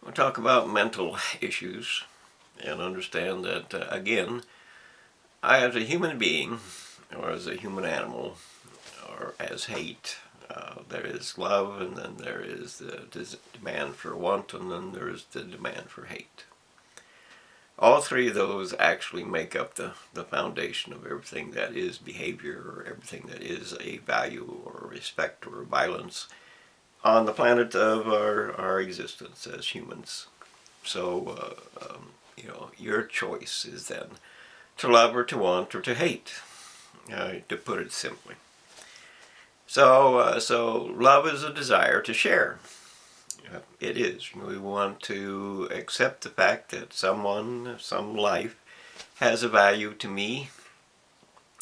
We'll talk about mental issues and understand that, again, I, as a human being, or as a human animal, or as hate, there is love, and then there is the demand for want, and then there is the demand for hate. All three of those actually make up the foundation of everything that is behavior, or everything that is a value, or respect, or violence on the planet of our existence as humans. So, your choice is then to love or to want or to hate, to put it simply. So love is a desire to share. It is. We want to accept the fact that someone, some life, has a value to me,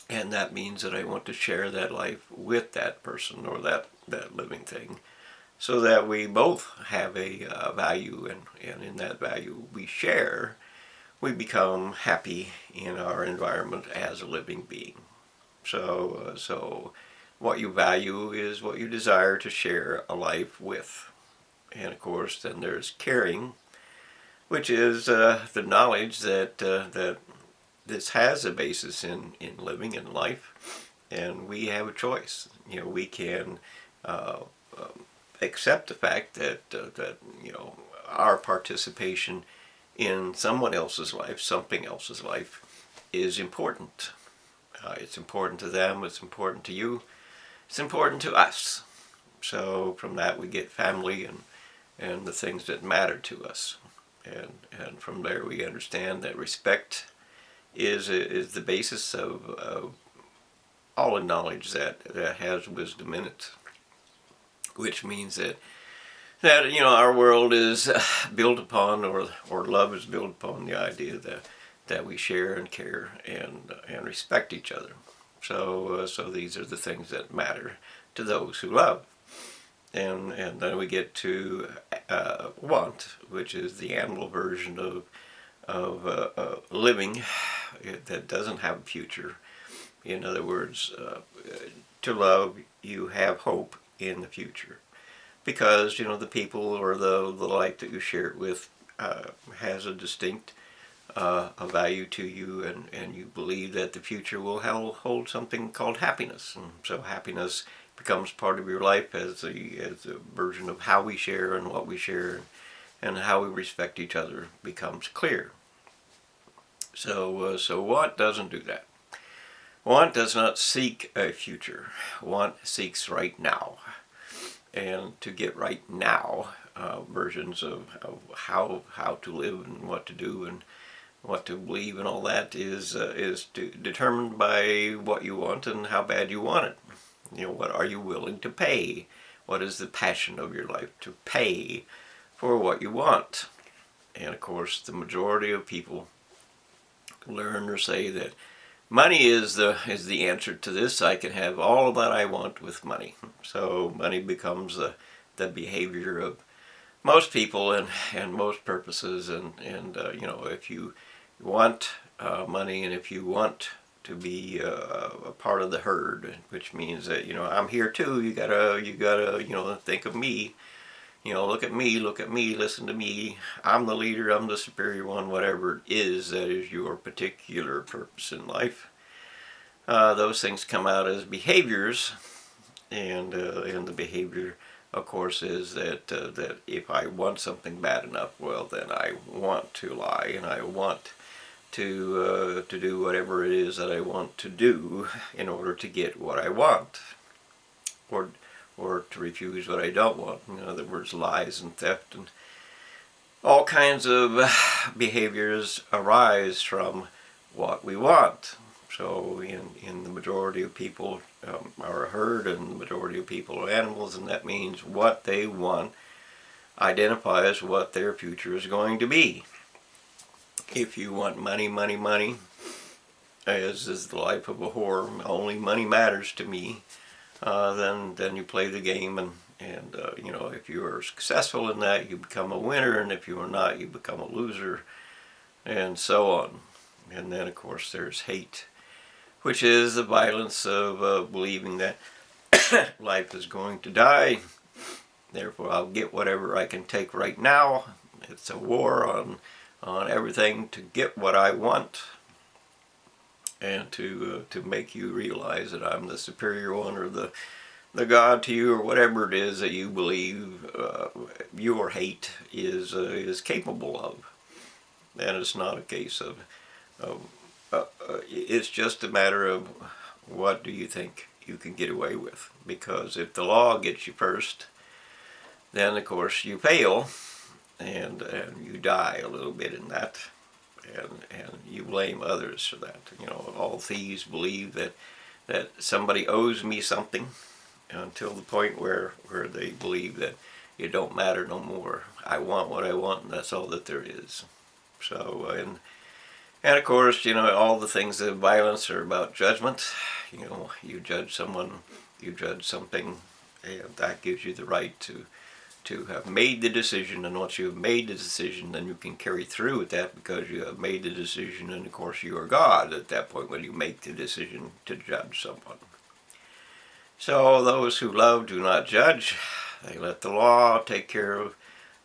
and that means that I want to share that life with that person or that living thing, so that we both have a value, and in that value we share, we become happy in our environment as a living being. So what you value is what you desire to share a life with. And of course, then there's caring, which is the knowledge that this has a basis in living in life, and we have a choice. We can uh, accept the fact that our participation in someone else's life, something else's life, is important. It's important to them. It's important to you. It's important to us. So from that we get family and the things that matter to us, and from there we understand that respect is the basis of all the knowledge that has wisdom in it, which means that our world is built upon, or love is built upon the idea that we share and care and respect each other. So these are the things that matter to those who love. And then we get to want, which is the animal version of living that doesn't have a future. In other words, to love, you have hope in the future, because the people or the life that you share it with has a distinct a value to you, and you believe that the future will hold something called happiness, and so happiness becomes part of your life as a version of how we share and what we share, and how we respect each other becomes clear. So want doesn't do that. Want does not seek a future. Want seeks right now. And to get right now versions of how to live and what to do and what to believe and all that is determined by what you want and how bad you want it. What are you willing to pay? What is the passion of your life to pay for what you want? And of course, the majority of people learn or say that money is the answer to this. I can have all that I want with money. So money becomes the behavior of most people and most purposes. And if you want money, and if you want to be a part of the herd, which means that I'm here too. You gotta think of me. Look at me, listen to me. I'm the leader, I'm the superior one, whatever it is that is your particular purpose in life. Those things come out as behaviors, and the behavior, of course, is that if I want something bad enough, well, then I want to lie, and I want to do whatever it is that I want to do in order to get what I want, or to refuse what I don't want. In other words, lies and theft and all kinds of behaviors arise from what we want. So in the majority of people are a herd, and the majority of people are animals, and that means what they want identifies what their future is going to be. If you want money, money, money, as is the life of a whore, only money matters to me, then you play the game, and if you are successful in that, you become a winner, and if you are not, you become a loser, and so on. And then of course there's hate, which is the violence of believing that life is going to die, therefore I'll get whatever I can take right now, It's a war on everything to get what I want, and to make you realize that I'm the superior one, or the God to you, or whatever it is that you believe your hate is capable of. And it's not a case of it's just a matter of what do you think you can get away with. Because if the law gets you first, then of course you fail, and you die a little bit in that, and you blame others for that. You know, all thieves believe that somebody owes me something, until the point where they believe that it don't matter no more. I want what I want, and that's all that there is. So, and of course, you know, all the things of violence are about judgment. You know, you judge someone, you judge something, and that gives you the right to have made the decision. And once you have made the decision, then you can carry through with that, because you have made the decision, and of course you are God at that point when you make the decision to judge someone. So those who love do not judge. They let the law take care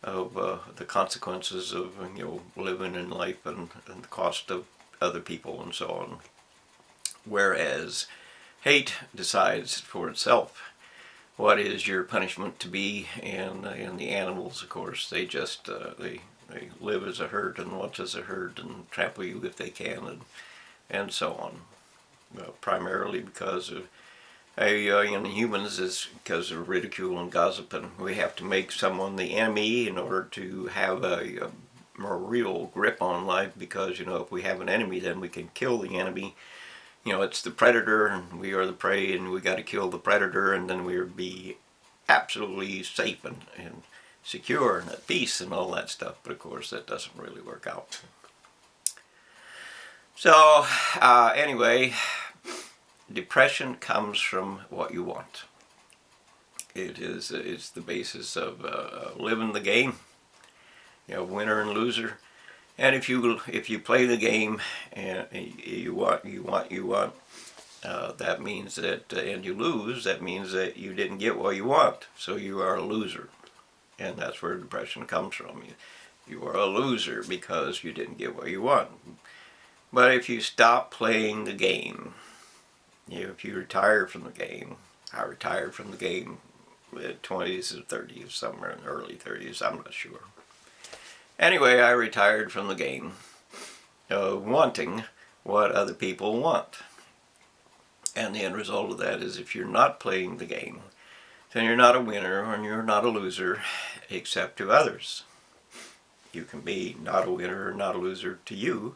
of the consequences of, you know, living in life, and the cost of other people and so on. Whereas hate decides for itself what is your punishment to be, and the animals, of course, they just they live as a herd and watch as a herd and trample you if they can, and so on. Primarily because of humans, is because of ridicule and gossip, and we have to make someone the enemy in order to have a more real grip on life. Because, you know, if we have an enemy, then we can kill the enemy. You know, it's the predator, and we are the prey, and we got to kill the predator, and then we'll be absolutely safe and secure and at peace and all that stuff. But of course, that doesn't really work out. So anyway, depression comes from what you want. It's the basis of living the game. You know, winner and loser. And if you play the game and you want, that means that, and you lose, that means that you didn't get what you want. So you are a loser, and that's where depression comes from. You are a loser because you didn't get what you want. But if you stop playing the game, if you retire from the game, I retired from the game mid 20s or 30s, somewhere in the early 30s, I'm not sure. Anyway, I retired from the game, wanting what other people want. And the end result of that is, if you're not playing the game, then you're not a winner, and you're not a loser, except to others. You can be not a winner or not a loser to you,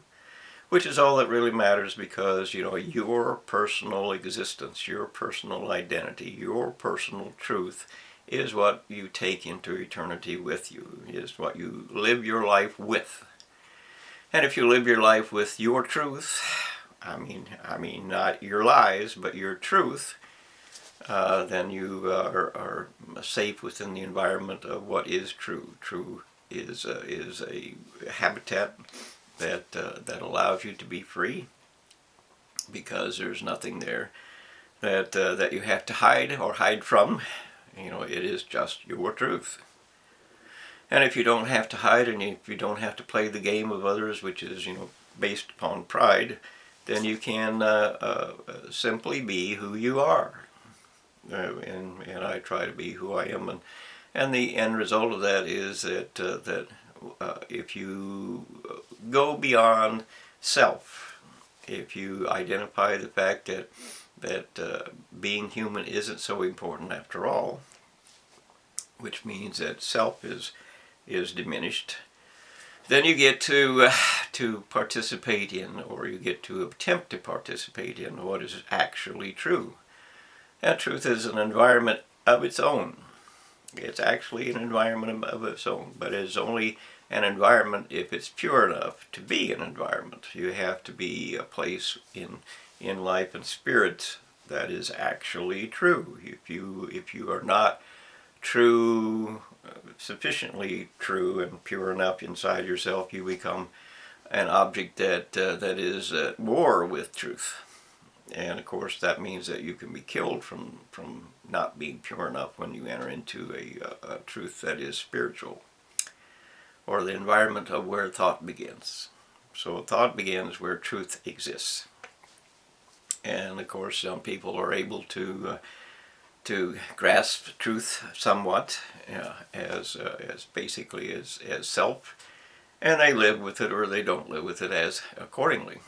which is all that really matters, because, you know, your personal existence, your personal identity, your personal truth is what you take into eternity with you, is what you live your life with. And if you live your life with your truth, I mean not your lies, but your truth, then you are safe within the environment of what is true. True is a habitat that allows you to be free, because there's nothing there that you have to hide or hide from. You know, it is just your truth. And if you don't have to hide, and if you don't have to play the game of others, which is, you know, based upon pride, then you can simply be who you are. And I try to be who I am, and the end result of that is that if you go beyond self, if you identify the fact that being human isn't so important after all, which means that self is diminished, then you get to participate in, or you get to attempt to participate in, what is actually true. And truth is an environment of its own. It's actually an environment of its own, but it's only an environment if it's pure enough to be an environment. You have to be a place in life and spirit that is actually true. If you are not true, sufficiently true and pure enough inside yourself, you become an object that is at war with truth. And of course that means that you can be killed from not being pure enough when you enter into a truth that is spiritual, or or the environment of where thought begins. So thought begins where truth exists. And of course, some people are able to grasp truth somewhat as basically as self, and they live with it or they don't live with it as accordingly.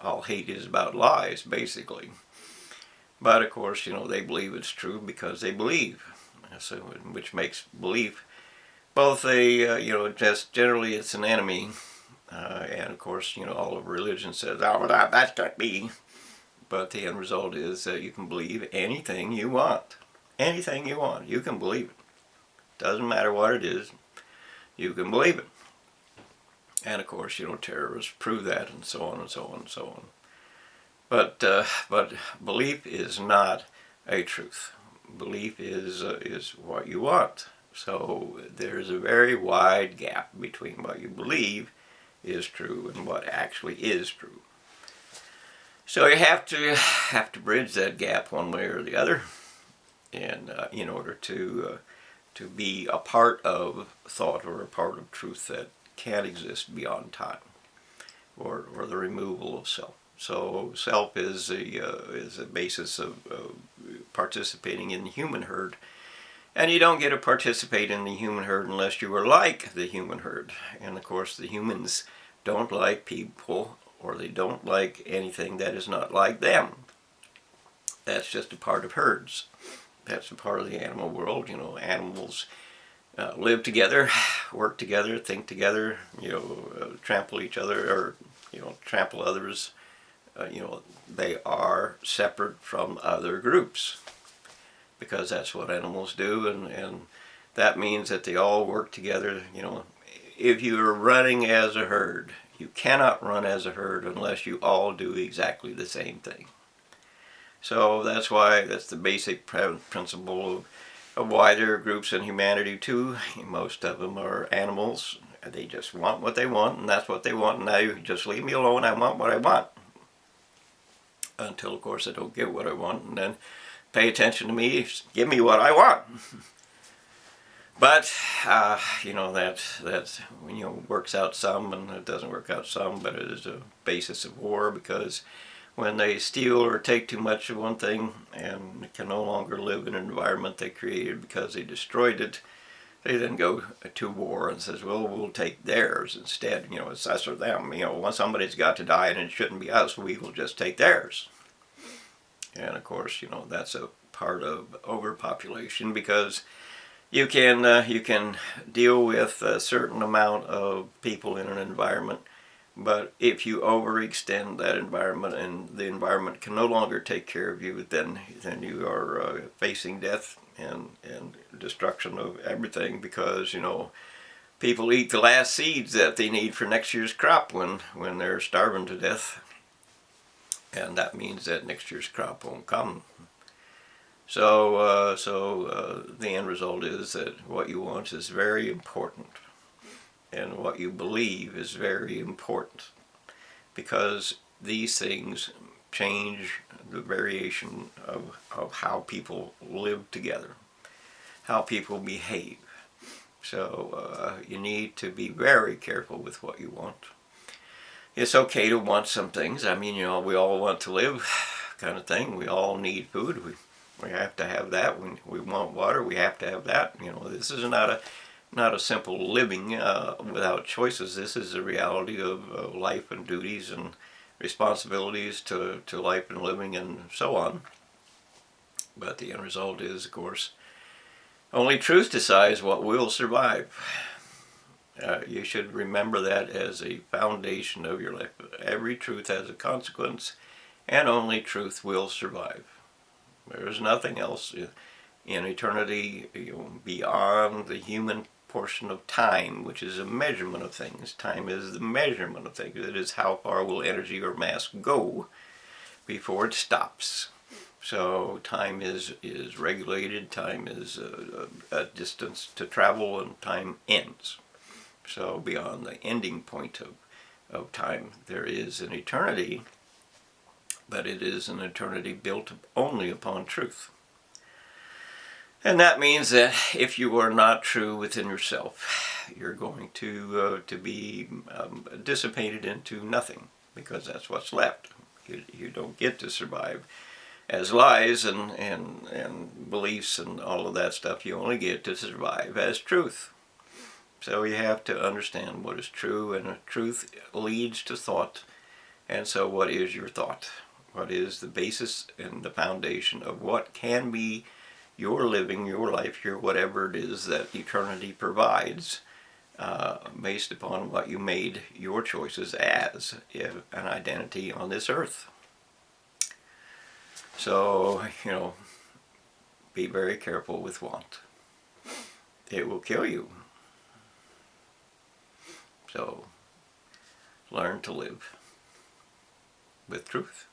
All hate is about lies, basically. But of course, they believe it's true because they believe. So, which makes belief both just generally it's an enemy, and of course, all of religion says, oh, that can't be. But the end result is that you can believe anything you want. Anything you want, you can believe it. Doesn't matter what it is, you can believe it. And of course, terrorists prove that, and so on and so on and so on. But belief is not a truth. Belief is what you want. So there's a very wide gap between what you believe is true and what actually is true. So you have to bridge that gap one way or the other, and in order to be a part of thought or a part of truth that can't exist beyond time, or the removal of self. So self is a basis of participating in the human herd, and you don't get to participate in the human herd unless you are like the human herd. And of course, the humans don't like people, or they don't like anything that is not like them. That's just a part of herds. That's a part of the animal world. Animals live together, work together, think together, trample each other, or trample others. They are separate from other groups because that's what animals do, and that means that they all work together. If you're running as a herd, you cannot run as a herd unless you all do exactly the same thing. So that's the basic principle of why there are groups in humanity too. Most of them are animals. They just want what they want, and that's what they want. And now you just leave me alone. I want what I want. Until, of course, I don't get what I want, and then pay attention to me. Give me what I want. But that works out some, and it doesn't work out some. But it is a basis of war, because when they steal or take too much of one thing and can no longer live in an environment they created because they destroyed it, they then go to war and says, well, we'll take theirs instead. It's us or them. When somebody's got to die and it shouldn't be us, we will just take theirs. And of course, that's a part of overpopulation, because you can deal with a certain amount of people in an environment, but if you overextend that environment and the environment can no longer take care of you, then you are facing death and destruction of everything, because people eat the last seeds that they need for next year's crop when they're starving to death, and that means that next year's crop won't come. So the end result is that what you want is very important, and what you believe is very important, because these things change the variation of how people live together, how people behave. So you need to be very careful with what you want. It's okay to want some things. I mean, we all want to live, kind of thing. We all need food. We have to have that. We want water. We have to have that. This is not a simple living without choices. This is a reality of life and duties and responsibilities to life and living and so on. But the end result is, of course, only truth decides what will survive. You should remember that as a foundation of your life. Every truth has a consequence, and only truth will survive. There is nothing else in eternity beyond the human portion of time, which is a measurement of things. Time is the measurement of things. It is how far will energy or mass go before it stops. So time is regulated. Time is a distance to travel, and time ends. So beyond the ending point of time, there is an eternity, but it is an eternity built only upon truth. And that means that if you are not true within yourself, you're going to be dissipated into nothing, because that's what's left. You don't get to survive as lies and beliefs and all of that stuff. You only get to survive as truth. So you have to understand what is true, and truth leads to thought. And so what is your thought? What is the basis and the foundation of what can be your living, your life, your whatever it is that eternity provides, based upon what you made your choices as an identity on this earth. So, be very careful with want. It will kill you. So, learn to live with truth.